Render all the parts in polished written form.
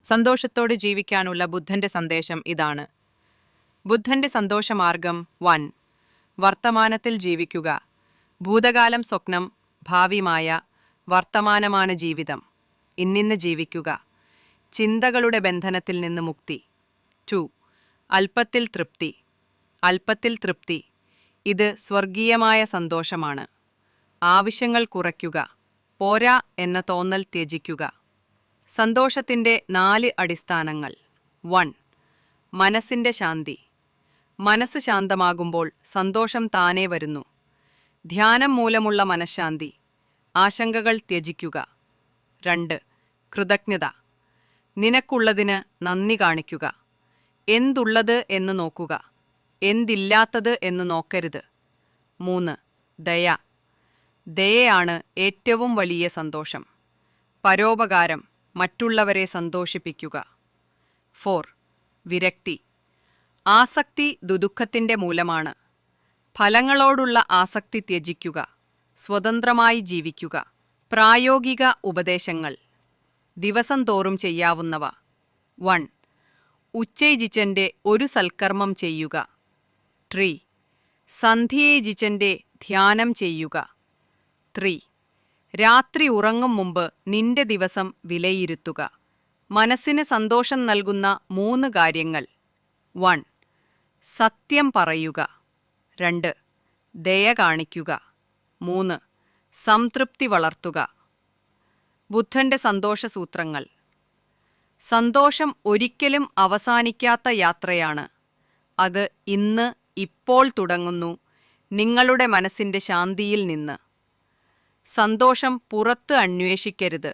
സന്തോഷത്തോടെ ജീവിക്കാനുള്ള ബുദ്ധന്റെ സന്ദേശം ഇതാണ്. ബുദ്ധന്റെ സന്തോഷമാർഗം 1. വർത്തമാനത്തിൽ ജീവിക്കുക. ഭൂതകാലം സ്വപ്നം, ഭാവി മായ, വർത്തമാനമാണ് ജീവിതം. ഇന്നിന്ന് ജീവിക്കുക. ചിന്തകളുടെ ബന്ധനത്തിൽ നിന്ന് മുക്തി. 2. അല്പത്തിൽ തൃപ്തി. അല്പത്തിൽ തൃപ്തി. ഇത് സ്വർഗീയമായ സന്തോഷമാണ്. ആവശ്യങ്ങൾ കുറയ്ക്കുക. പോരാ എന്ന തോന്നൽ ത്യജിക്കുക. സന്തോഷത്തിൻ്റെ 4 അടിസ്ഥാനങ്ങൾ. 1. മനസ്സിൻ്റെ ശാന്തി. മനസ്സ് ശാന്തമാകുമ്പോൾ സന്തോഷം താനേ വരുന്നു. ധ്യാനം മൂലമുള്ള മനഃശാന്തി. ആശങ്കകൾ ത്യജിക്കുക. 2. കൃതജ്ഞത. നിനക്കുള്ളതിന് നന്ദി കാണിക്കുക. എന്തുള്ളത് എന്ന് നോക്കുക, എന്തില്ലാത്തത് എന്ന് നോക്കരുത്. 3. ദയ. ദയയാണ് ഏറ്റവും വലിയ സന്തോഷം. പരോപകാരം, മറ്റുള്ളവരെ സന്തോഷിപ്പിക്കുക. 4. വിരക്തി. ആസക്തി ദുഃഖത്തിൻ്റെ മൂലമാണ്. ഫലങ്ങളോടുള്ള ആസക്തി ത്യജിക്കുക. സ്വതന്ത്രമായി ജീവിക്കുക. പ്രായോഗിക ഉപദേശങ്ങൾ. ദിവസം തോറും ചെയ്യാവുന്നവ. 1. ഉച്ചയിജിച്ചൻ്റെ ഒരു സൽക്കർമ്മം ചെയ്യുക. 3. സന്ധ്യയിജിച്ചൻ്റെ ധ്യാനം ചെയ്യുക. 3. രാത്രി ഉറങ്ങും മുമ്പ് നിന്റെ ദിവസം വിലയിരുത്തുക. മനസ്സിന് സന്തോഷം നൽകുന്ന 3 കാര്യങ്ങൾ. 1. സത്യം പറയുക. 2. ദയ കാണിക്കുക. 3. സംതൃപ്തി വളർത്തുക. ബുദ്ധന്റെ സന്തോഷസൂത്രങ്ങൾ. സന്തോഷം ഒരിക്കലും അവസാനിക്കാത്ത യാത്രയാണ്. അത് ഇന്ന്, ഇപ്പോൾ തുടങ്ങുന്നു, നിങ്ങളുടെ മനസ്സിൻ്റെ ശാന്തിയിൽ നിന്ന്. സന്തോഷം പുറത്ത് അന്വേഷിക്കരുത്.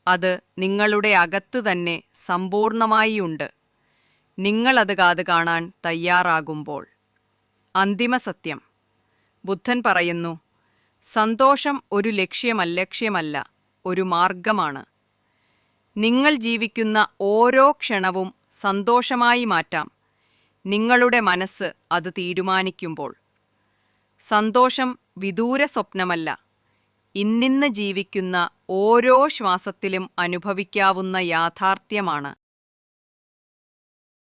അത് നിങ്ങളുടെ അകത്ത് തന്നെ സമ്പൂർണമായി ഉണ്ട്. നിങ്ങളത് കാണാൻ തയ്യാറാകുമ്പോൾ. അന്തിമ സത്യം. ബുദ്ധൻ പറയുന്നു, സന്തോഷം ഒരു ലക്ഷ്യമല്ല, ഒരു മാർഗമാണ്. നിങ്ങൾ ജീവിക്കുന്ന ഓരോ ക്ഷണവും സന്തോഷമായി മാറ്റാം, നിങ്ങളുടെ മനസ്സ് അത് തീരുമാനിക്കുമ്പോൾ. സന്തോഷം വിദൂര സ്വപ്നമല്ല, ഇന്നിന്ന് ജീവിക്കുന്ന ഓരോ ശ്വാസത്തിലും അനുഭവിക്കാവുന്ന യാഥാർത്ഥ്യമാണ്.